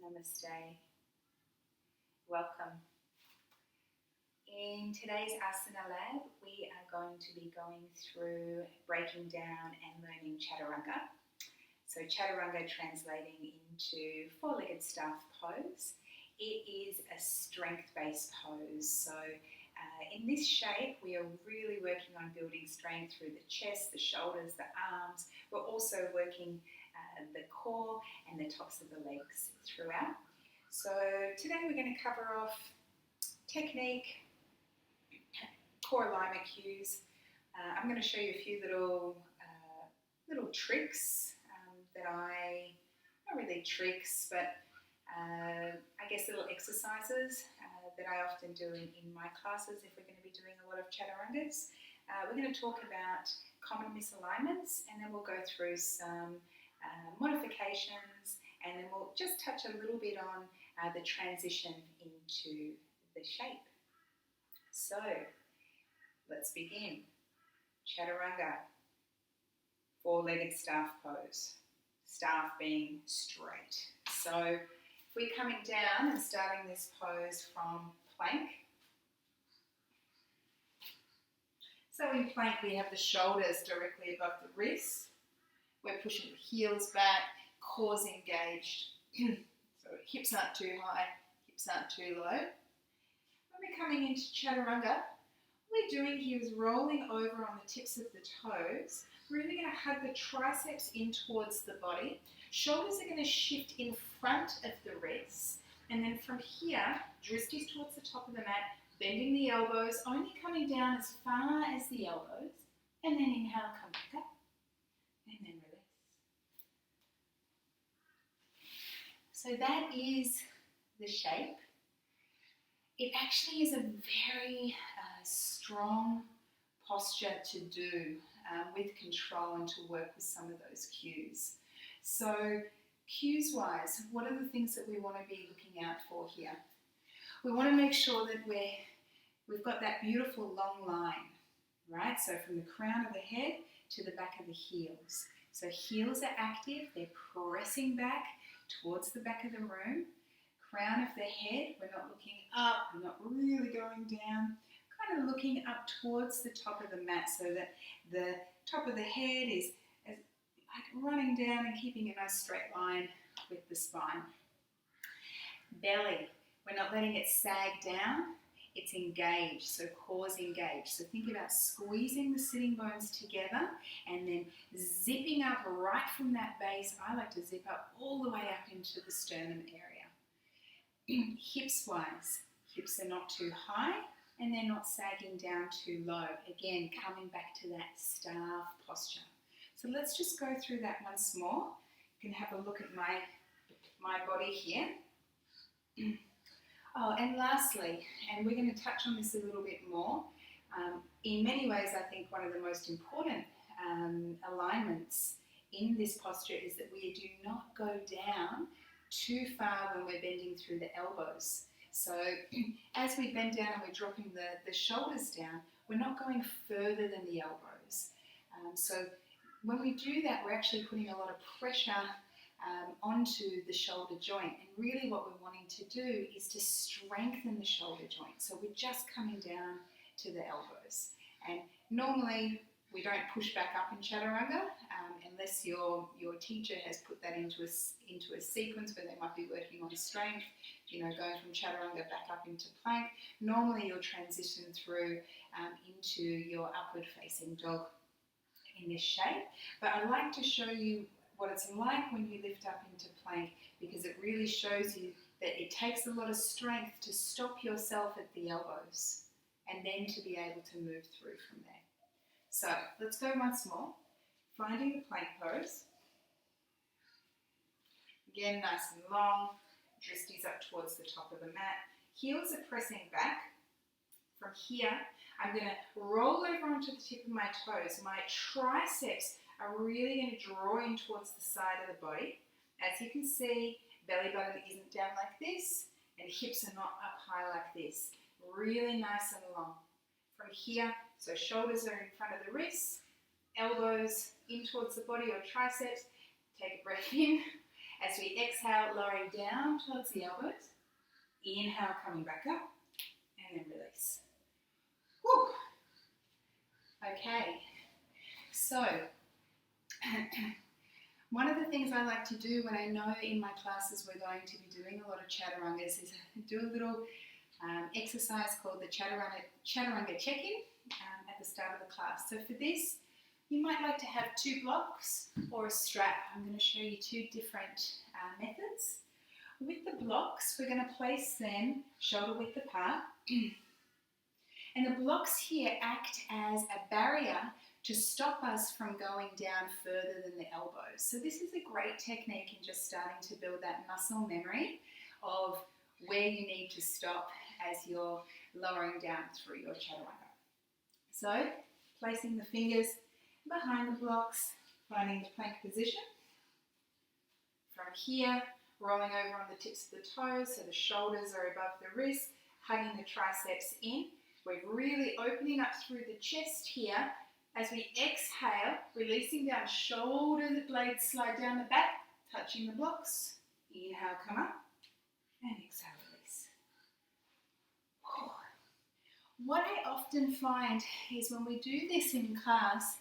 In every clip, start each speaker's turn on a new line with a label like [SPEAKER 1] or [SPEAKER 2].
[SPEAKER 1] Namaste. Welcome. In today's Asana lab, we are going to be going through breaking down and learning Chaturanga. So Chaturanga translating into four-legged staff pose. It is a strength-based pose. So in this shape, we are really working on building strength through the chest, the shoulders, the arms. We're also working the core and the tops of the legs throughout. So today we're going to cover off technique, core alignment cues. I'm going to show you a few little tricks not really tricks, but I guess little exercises that I often do in my classes if we're going to be doing a lot of Chaturangas. We're going to talk about common misalignments, and then we'll go through some modifications, and then we'll just touch a little bit on the transition into the shape. So let's begin. Chaturanga, four-legged staff pose. Staff being straight. So if we're coming down and starting this pose from plank. So in plank we have the shoulders directly above the wrists. We're pushing the heels back, core's engaged. So hips aren't too high, hips aren't too low. When we're coming into Chaturanga, what we're doing here is rolling over on the tips of the toes. We're really going to hug the triceps in towards the body. Shoulders are going to shift in front of the wrists. And then from here, dristies towards the top of the mat, bending the elbows, only coming down as far as the elbows. And then inhale, come back up. And then release. So that is the shape. It actually is a very strong posture to do with control and to work with some of those cues. So cues-wise, what are the things that we want to be looking out for here? We want to make sure that we've got that beautiful long line, right? So from the crown of the head to the back of the heels. So heels are active, they're pressing back towards the back of the room. Crown of the head, we're not looking up, we're not really going down. Kind of looking up towards the top of the mat so that the top of the head is like running down and keeping a nice straight line with the spine. Belly, we're not letting it sag down, it's engaged, so core's engaged. So think about squeezing the sitting bones together and then zipping up right from that base. I like to zip up all the way up into the sternum area. Hips-wise, hips are not too high, and they're not sagging down too low. Again, coming back to that staff posture. So let's just go through that once more. You can have a look at my body here. Oh, and lastly, and we're going to touch on this a little bit more, in many ways I think one of the most important alignments in this posture is that we do not go down too far when we're bending through the elbows. So as we bend down and we're dropping the shoulders down, we're not going further than the elbows. So when we do that, we're actually putting a lot of pressure onto the shoulder joint. And really what we're wanting to do is to strengthen the shoulder joint. So we're just coming down to the elbows. And normally we don't push back up in Chaturanga unless your teacher has put that into a sequence where they might be working on strength, going from Chaturanga back up into plank. Normally you'll transition through into your upward facing dog in this shape. But I like to show you what it's like when you lift up into plank, because it really shows you that it takes a lot of strength to stop yourself at the elbows and then to be able to move through from there. So let's go once more. Finding the plank pose. Again, nice and long. Dristies up towards the top of the mat. Heels are pressing back. From here, I'm going to roll over onto the tip of my toes. My triceps are really going to draw in towards the side of the body. As you can see, belly button isn't down like this, and hips are not up high like this. Really nice and long. From here, so shoulders are in front of the wrists, elbows in towards the body or triceps. Take a breath in, As we exhale, lowering down towards the elbows. Inhale, coming back up, and then release. Whew. Okay, so one of the things I like to do when I know in my classes we're going to be doing a lot of chaturangas is do a little exercise called the Chaturanga check-in at the start of the class. So for this, you might like to have 2 blocks or a strap. I'm going to show you 2 different methods. With the blocks, we're going to place them shoulder width apart. And the blocks here act as a barrier to stop us from going down further than the elbows. So this is a great technique in just starting to build that muscle memory of where you need to stop as you're lowering down through your chaturanga. So placing the fingers behind the blocks, finding the plank position. From here, rolling over on the tips of the toes so the shoulders are above the wrists, hugging the triceps in. We're really opening up through the chest here. As we exhale, releasing down, shoulder blades slide down the back, touching the blocks. Inhale, come up, and exhale, release. What I often find is when we do this in class,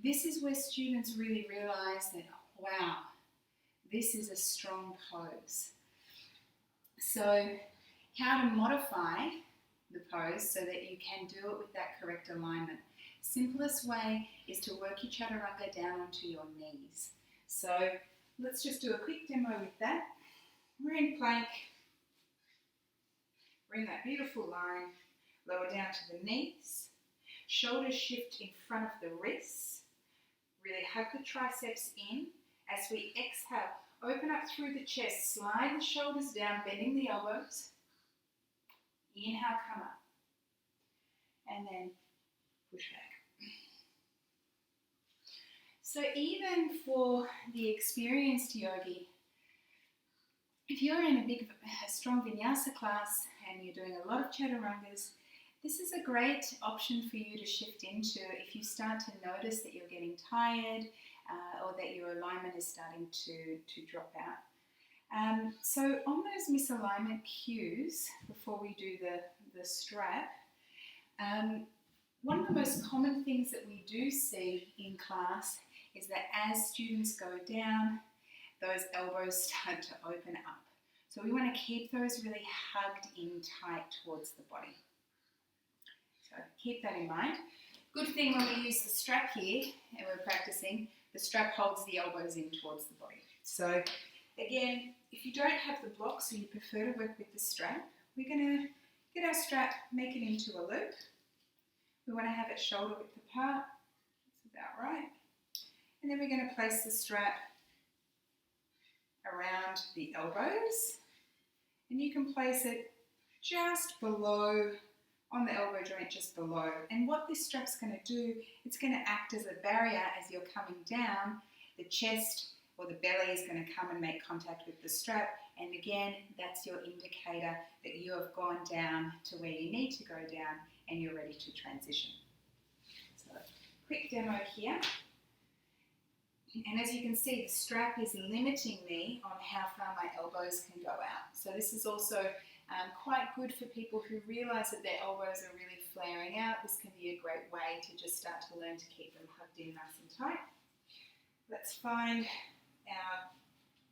[SPEAKER 1] this is where students really realize that, wow, this is a strong pose. So how to modify the pose so that you can do it with that correct alignment. Simplest way is to work your chaturanga down onto your knees. So let's just do a quick demo with that. We're in plank. We're in that beautiful line. Lower down to the knees. Shoulders shift in front of the wrists. Really hug the triceps in. As we exhale, open up through the chest. Slide the shoulders down, bending the elbows. Inhale, come up. And then push back. So even for the experienced yogi, if you're in a strong vinyasa class and you're doing a lot of chaturangas, this is a great option for you to shift into if you start to notice that you're getting tired or that your alignment is starting to drop out. So on those misalignment cues, before we do the strap, one of the most common things that we do see in class is that as students go down, those elbows start to open up. So we want to keep those really hugged in tight towards the body. So keep that in mind. Good thing when we use the strap here and we're practicing, the strap holds the elbows in towards the body. So again, if you don't have the blocks or you prefer to work with the strap, we're going to get our strap, make it into a loop. We want to have it shoulder width apart. That's about right. And then we're going to place the strap around the elbows. And you can place it just below, on the elbow joint just below. And what this strap's going to do, it's going to act as a barrier as you're coming down. The chest or the belly is going to come and make contact with the strap. And again, that's your indicator that you have gone down to where you need to go down and you're ready to transition. So, quick demo here. And as you can see, the strap is limiting me on how far my elbows can go out. So this is also quite good for people who realise that their elbows are really flaring out. This can be a great way to just start to learn to keep them hugged in nice and tight. Let's find our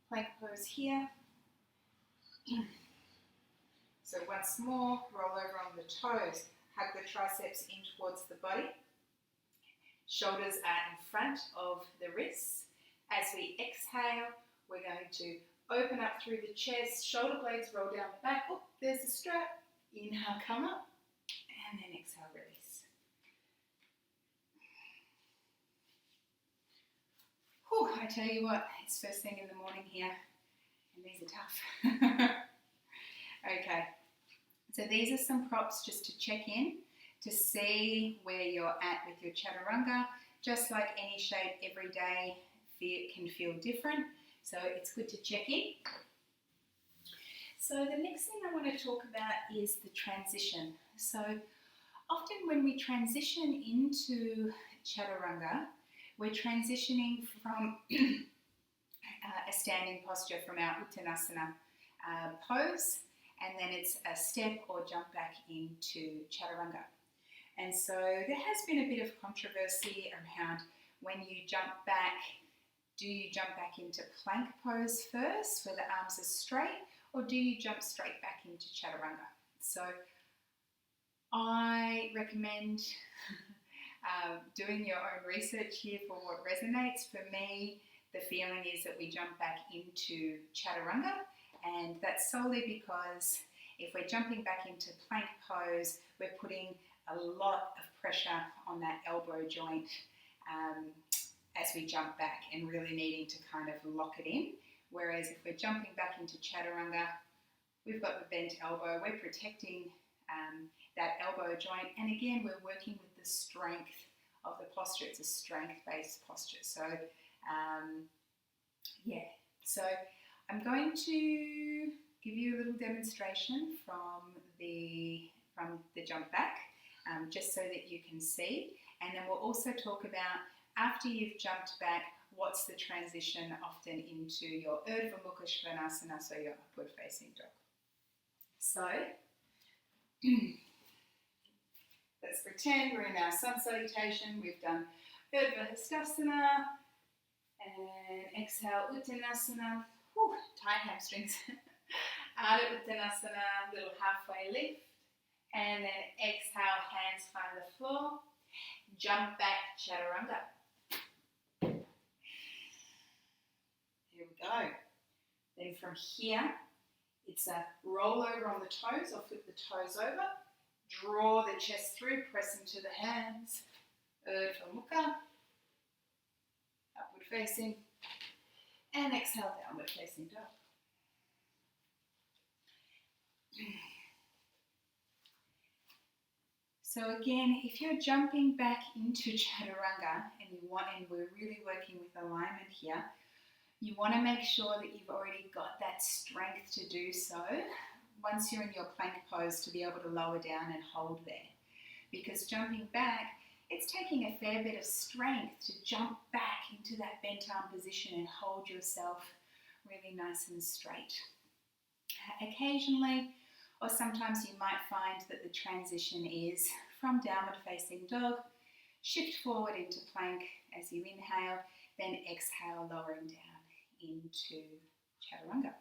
[SPEAKER 1] plank pose here. So once more, roll over on the toes, hug the triceps in towards the body. Shoulders are in front of the wrists. As we exhale, we're going to open up through the chest, shoulder blades roll down the back. Oh, there's the strap. Inhale, come up, and then exhale, release. Whew, I tell you what, it's first thing in the morning here, and these are tough. Okay, so these are some props just to check in, to see where you're at with your chaturanga. Just like any shape, every day can feel different, so it's good to check in. So the next thing I want to talk about is the transition. So often when we transition into chaturanga, we're transitioning from a standing posture from our Uttanasana pose, and then it's a step or jump back into Chaturanga. And so there has been a bit of controversy around when you jump back, do you jump back into plank pose first where the arms are straight, or do you jump straight back into Chaturanga? So I recommend doing your own research here for what resonates. For me, the feeling is that we jump back into Chaturanga, and that's solely because if we're jumping back into plank pose, we're putting a lot of pressure on that elbow joint as we jump back and really needing to kind of lock it in. Whereas if we're jumping back into Chaturanga, we've got the bent elbow, we're protecting that elbow joint, and again, we're working with the strength of the posture. It's a strength-based posture. So, so I'm going to give you a little demonstration from the jump back, just so that you can see, and then we'll also talk about, after you've jumped back, what's the transition often into your Urdhva Mukha Svanasana, so your upward facing dog. So, let's pretend we're in our sun salutation. We've done Urdhva Hastasana, and exhale Uttanasana, tight hamstrings. Ardha Uttanasana, little halfway lift, and then exhale, hands find the floor, jump back, Chaturanga. Here we go. Then from here, it's a roll over on the toes. I'll flip the toes over, draw the chest through, press into the hands, Urdhva Mukha, upward facing, and exhale, downward facing dog. So again, if you're jumping back into Chaturanga and we're really working with alignment here, you want to make sure that you've already got that strength to do so once you're in your plank pose, to be able to lower down and hold there. Because jumping back, it's taking a fair bit of strength to jump back into that bent arm position and hold yourself really nice and straight. Occasionally, or sometimes you might find that the transition is from downward facing dog, shift forward into plank as you inhale, then exhale, lowering down into Chaturanga.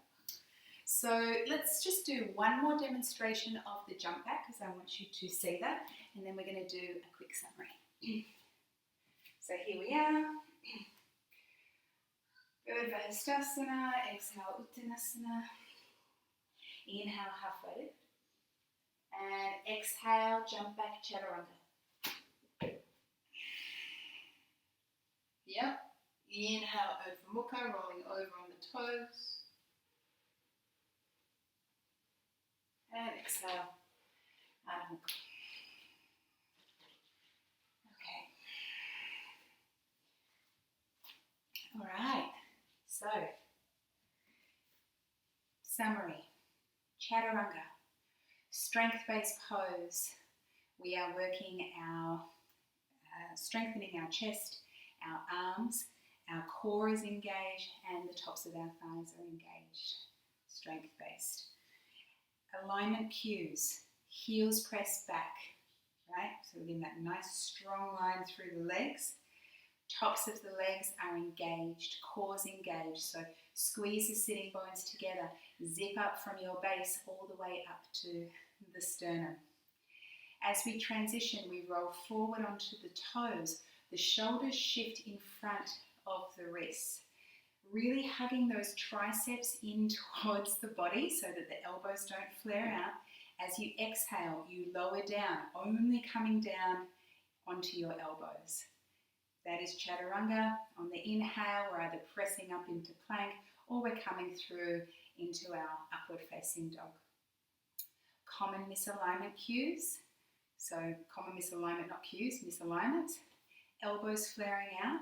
[SPEAKER 1] So let's just do one more demonstration of the jump back, because I want you to see that, and then we're going to do a quick summary. So here we are. Urdhva Hastasana, exhale Uttanasana, inhale halfway lift, and exhale, jump back, Chaturanga. Yep. Inhale, Urdhva Mukha, rolling over on the toes. And exhale, Ardha Mukha. Okay. All right. So, summary. Chaturanga, strength-based pose. We are working our, strengthening our chest, our arms, our core is engaged, and the tops of our thighs are engaged. Strength-based. Alignment cues, heels pressed back, right? So we're getting that nice strong line through the legs. Tops of the legs are engaged, core's engaged. So squeeze the sitting bones together, zip up from your base all the way up to the sternum. As we transition, we roll forward onto the toes. The shoulders shift in front of the wrists. Really hugging those triceps in towards the body so that the elbows don't flare out. As you exhale, you lower down, only coming down onto your elbows. That is Chaturanga. On the inhale, we're either pressing up into plank or we're coming through into our upward facing dog. Common misalignment cues. So common misalignment, not cues, misalignments. Elbows flaring out.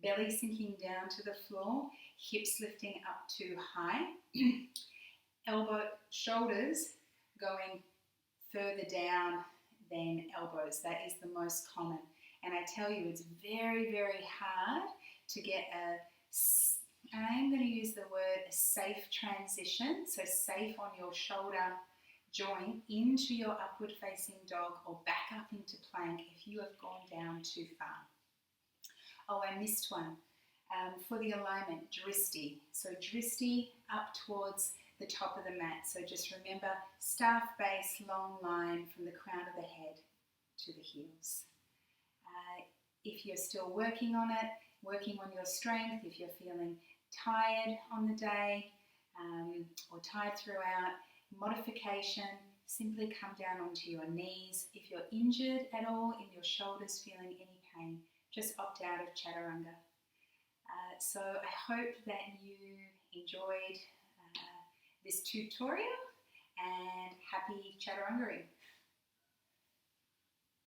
[SPEAKER 1] Belly sinking down to the floor, hips lifting up too high, shoulders going further down than elbows. That is the most common. And I tell you, it's very, very hard to get I'm going to use the word a safe transition, so safe on your shoulder joint into your upward facing dog or back up into plank if you have gone down too far. Oh, I missed one. For the alignment, dristi. So dristi up towards the top of the mat. So just remember, staff base, long line from the crown of the head to the heels. If you're still working on it, working on your strength, if you're feeling tired on the day or tired throughout, modification, simply come down onto your knees. If you're injured at all in your shoulders, feeling any pain, just opt out of Chaturanga. So I hope that you enjoyed this tutorial and happy Chaturanga-ing.